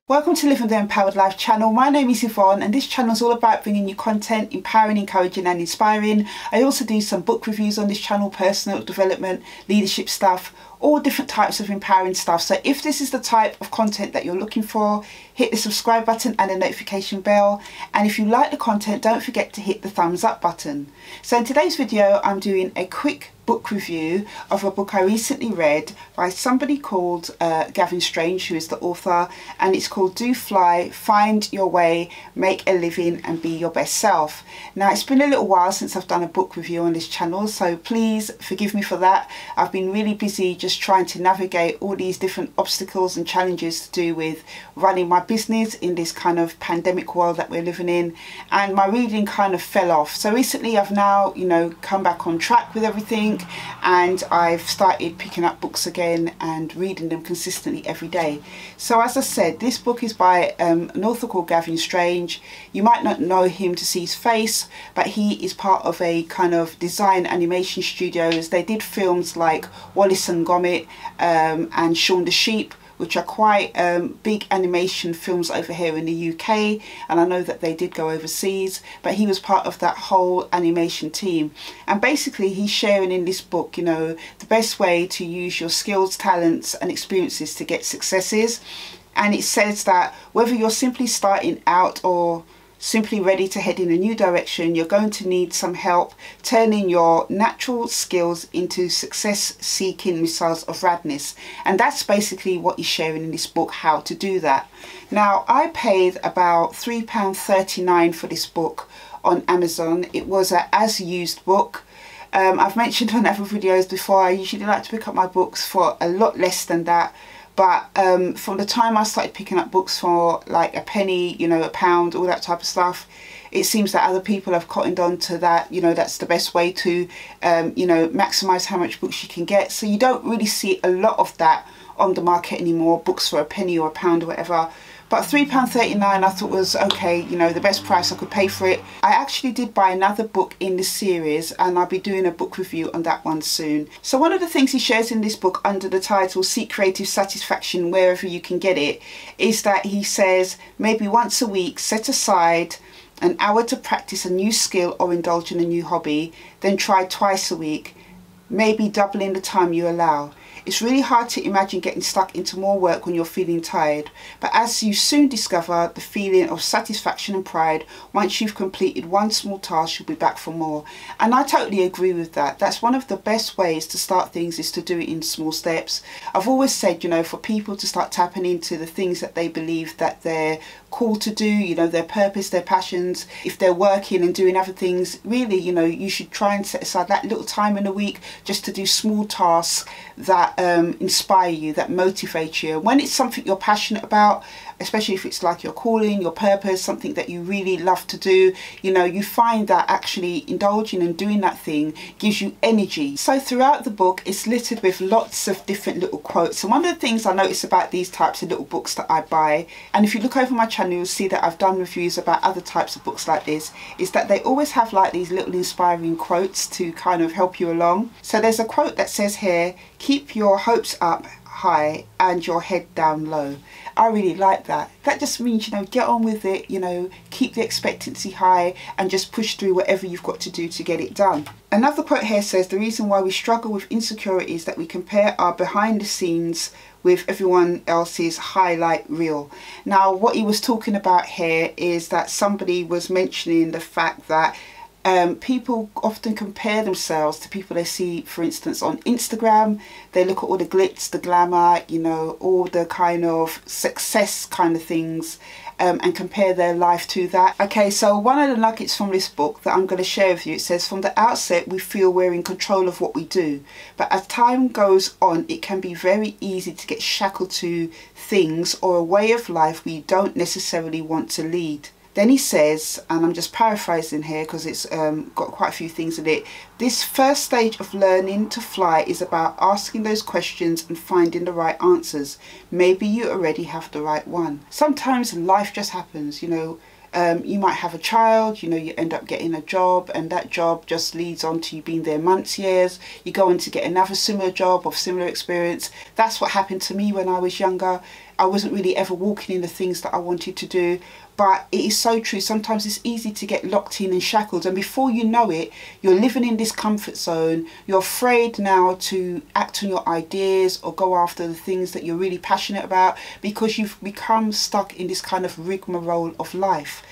Welcome to Living the Empowered Life channel. My name is Yvonne and this channel is all about bringing you content, empowering, encouraging and inspiring. I also do some book reviews on this channel, personal development, leadership stuff, all different types of empowering stuff. So if this is the type of content that you're looking for, hit the subscribe button and the notification bell. And if you like the content, don't forget to hit the thumbs up button. So in today's video, I'm doing a quick book review of a book I recently read by somebody called Gavin Strange, who is the author, and it's called Do Fly, Find Your Way, Make a Living and Be Your Best Self. Now it's been a little while since I've done a book review on this channel, so please forgive me for that. I've been really busy just trying to navigate all these different obstacles and challenges to do with running my business in this kind of pandemic world that we're living in, and my reading kind of fell off. So recently I've now, come back on track with everything, and I've started picking up books again and reading them consistently every day. So as I said, this book is by an author called Gavin Strange. You might not know him to see his face, but he is part of a kind of design animation studios. They did films like Wallace and Gromit and Shaun the Sheep, which are quite big animation films over here in the UK, and I know that they did go overseas, but he was part of that whole animation team. And basically he's sharing in this book, the best way to use your skills, talents and experiences to get successes. And it says that whether you're simply starting out or simply ready to head in a new direction, you're going to need some help turning your natural skills into success-seeking missiles of radness. And that's basically what he's sharing in this book, how to do that. Now, I paid about £3.39 for this book on Amazon. It was an as-used book. I've mentioned on other videos before, I usually like to pick up my books for a lot less than that. But from the time I started picking up books for like a penny, a pound, all that type of stuff, it seems that other people have cottoned on to that. That's the best way to, maximise how much books you can get. So you don't really see a lot of that on the market anymore, books for a penny or a pound or whatever. But £3.39 I thought was okay, the best price I could pay for it. I actually did buy another book in the series, and I'll be doing a book review on that one soon. So one of the things he shares in this book under the title Seek Creative Satisfaction Wherever You Can Get It is that he says maybe once a week set aside an hour to practice a new skill or indulge in a new hobby, then try twice a week, maybe doubling the time you allow. It's really hard to imagine getting stuck into more work when you're feeling tired, but as you soon discover, the feeling of satisfaction and pride once you've completed one small task, you'll be back for more. And I totally agree with that. That's one of the best ways to start things, is to do it in small steps. I've always said, for people to start tapping into the things that they believe that they're called to do, their purpose, their passions. If they're working and doing other things, really, you should try and set aside that little time in a week just to do small tasks that inspire you, that motivate you. When it's something you're passionate about, especially if it's like your calling, your purpose, something that you really love to do, you find that actually indulging and doing that thing gives you energy. So throughout the book, it's littered with lots of different little quotes. And one of the things I notice about these types of little books that I buy, and if you look over my channel, you'll see that I've done reviews about other types of books like this, is that they always have like these little inspiring quotes to kind of help you along. So there's a quote that says here, keep your hopes up high and your head down low. I really like that. That just means, get on with it, keep the expectancy high and just push through whatever you've got to do to get it done. Another quote here says, the reason why we struggle with insecurity is that we compare our behind the scenes with everyone else's highlight reel. Now, what he was talking about here is that somebody was mentioning the fact that people often compare themselves to people they see, for instance, on Instagram. They look at all the glitz, the glamour, all the kind of success kind of things, and compare their life to that. Okay, so one of the nuggets from this book that I'm going to share with you, it says, from the outset we feel we're in control of what we do, but as time goes on it can be very easy to get shackled to things or a way of life we don't necessarily want to lead. Then he says, and I'm just paraphrasing here because it's got quite a few things in it, this first stage of learning to fly is about asking those questions and finding the right answers. Maybe you already have the right one. Sometimes life just happens, You might have a child, you know, you end up getting a job, and that job just leads on to you being there months, years. You go on to get another similar job of similar experience. That's what happened to me when I was younger. I wasn't really ever walking in the things that I wanted to do. But it is so true. Sometimes it's easy to get locked in and shackled, and before you know it, you're living in this comfort zone. You're afraid now to act on your ideas or go after the things that you're really passionate about, because you've become stuck in this kind of rigmarole of life.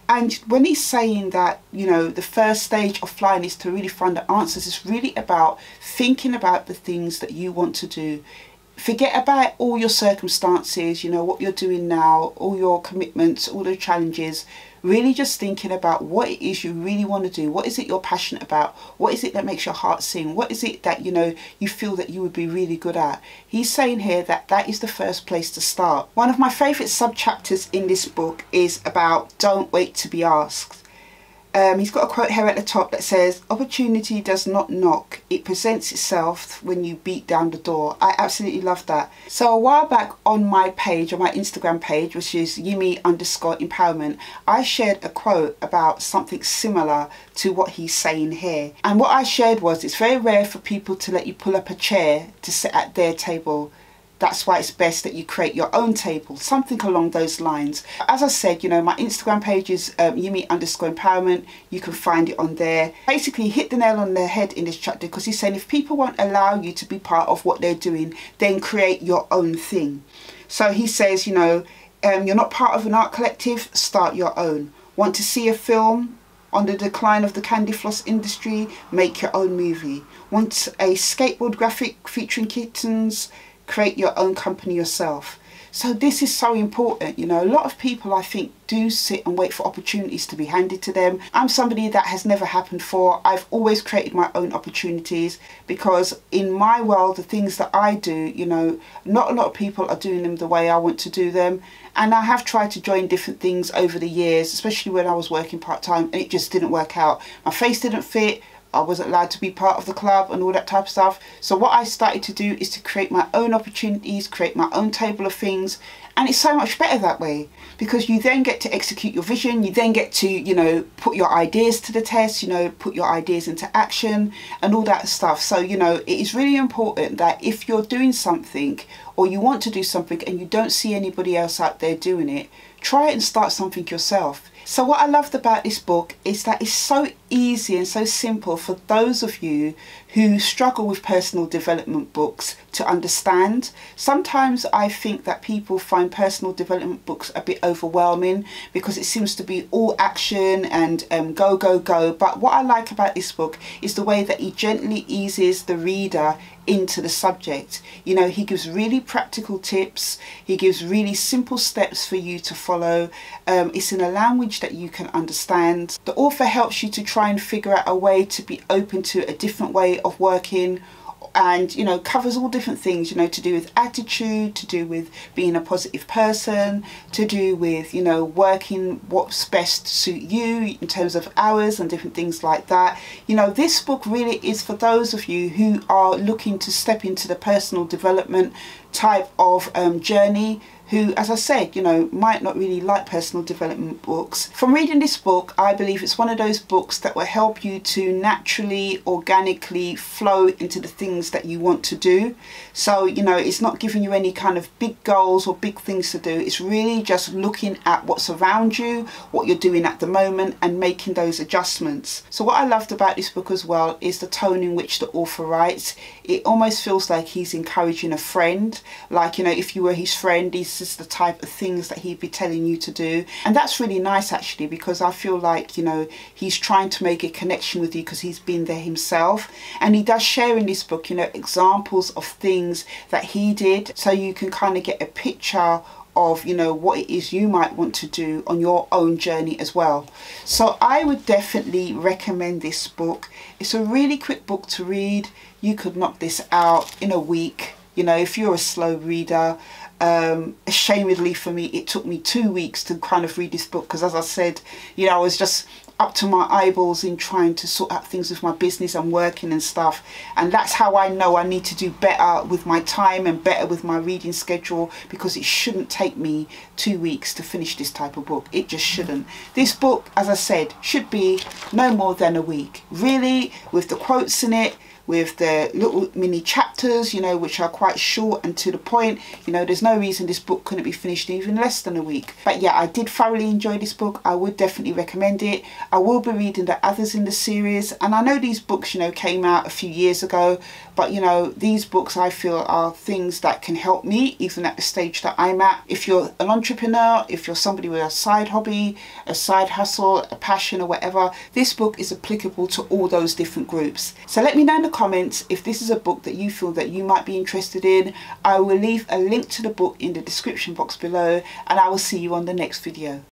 And when he's saying that, you know, the first stage of flying is to really find the answers, it's really about thinking about the things that you want to do. Forget about all your circumstances, you know, what you're doing now, all your commitments, all the challenges. Really just thinking about what it is you really want to do. What is it you're passionate about? What is it that makes your heart sing? What is it that, you know, you feel that you would be really good at? He's saying here that that is the first place to start. One of my favourite sub-chapters in this book is about don't wait to be asked. He's got a quote here at the top that says, opportunity does not knock, it presents itself when you beat down the door. I absolutely love that. So a while back on my page, on my Instagram page, which is Yumi_empowerment, I shared a quote about something similar to what he's saying here. And what I shared was, it's very rare for people to let you pull up a chair to sit at their table. That's why it's best that you create your own table, something along those lines. As I said, you know, my Instagram page is Yumi_empowerment. You can find it on there. Basically, he hit the nail on the head in this chapter, because he's saying if people won't allow you to be part of what they're doing, then create your own thing. So he says, you know, you're not part of an art collective, start your own. Want to see a film on the decline of the candy floss industry? Make your own movie. Want a skateboard graphic featuring kittens? Create your own company yourself. So this is so important. You know, a lot of people, I think, do sit and wait for opportunities to be handed to them. I'm somebody that has never happened for. I've always created my own opportunities, because in my world, the things that I do, you know, not a lot of people are doing them the way I want to do them. And I have tried to join different things over the years, especially when I was working part-time, and it just didn't work out. My face didn't fit. I wasn't allowed to be part of the club and all that type of stuff. So what I started to do is to create my own opportunities, create my own table of things. And it's so much better that way, because you then get to execute your vision. You then get to, you know, put your ideas to the test, you know, put your ideas into action and all that stuff. So, you know, it is really important that if you're doing something or you want to do something and you don't see anybody else out there doing it, try it and start something yourself. So what I loved about this book is that it's so easy and so simple for those of you who struggle with personal development books to understand. Sometimes I think that people find personal development books a bit overwhelming, because it seems to be all action and go, go, go. But what I like about this book is the way that he gently eases the reader into the subject. You know, he gives really practical tips. He gives really simple steps for you to follow. It's in a language that you can understand. The author helps you to try and figure out a way to be open to a different way of working, and, you know, covers all different things, you know, to do with attitude, to do with being a positive person, to do with, you know, working what's best to suit you in terms of hours and different things like that. You know, this book really is for those of you who are looking to step into the personal development type of journey, who, as I said, you know, might not really like personal development books. From reading this book, I believe it's one of those books that will help you to naturally, organically flow into the things that you want to do. So, you know, it's not giving you any kind of big goals or big things to do. It's really just looking at what's around you, what you're doing at the moment, and making those adjustments. So what I loved about this book as well is the tone in which the author writes. It almost feels like he's encouraging a friend. Like, you know, if you were his friend, this is the type of things that he'd be telling you to do. And that's really nice, actually, because I feel like, you know, he's trying to make a connection with you because he's been there himself. And he does share in this book, you know, examples of things that he did, so you can kind of get a picture of, you know, what it is you might want to do on your own journey as well. So I would definitely recommend this book. It's a really quick book to read. You could knock this out in a week, you know, if you're a slow reader. Ashamedly for me, it took me 2 weeks to kind of read this book, because, as I said, you know, I was just up to my eyeballs in trying to sort out things with my business and working and stuff. And that's how I know I need to do better with my time and better with my reading schedule, because it shouldn't take me 2 weeks to finish this type of book. It just shouldn't. This book, as I said, should be no more than a week. Really, with the quotes in it, with the little mini chapters, you know, which are quite short and to the point. You know, there's no reason this book couldn't be finished in even less than a week. But yeah, I did thoroughly enjoy this book. I would definitely recommend it. I will be reading the others in the series, and I know these books, you know, came out a few years ago, but you know, these books I feel are things that can help me even at the stage that I'm at. If you're an entrepreneur, if you're somebody with a side hobby, a side hustle, a passion or whatever, this book is applicable to all those different groups. So let me know in the comments if this is a book that you feel that you might be interested in. I will leave a link to the book in the description box below, and I will see you on the next video.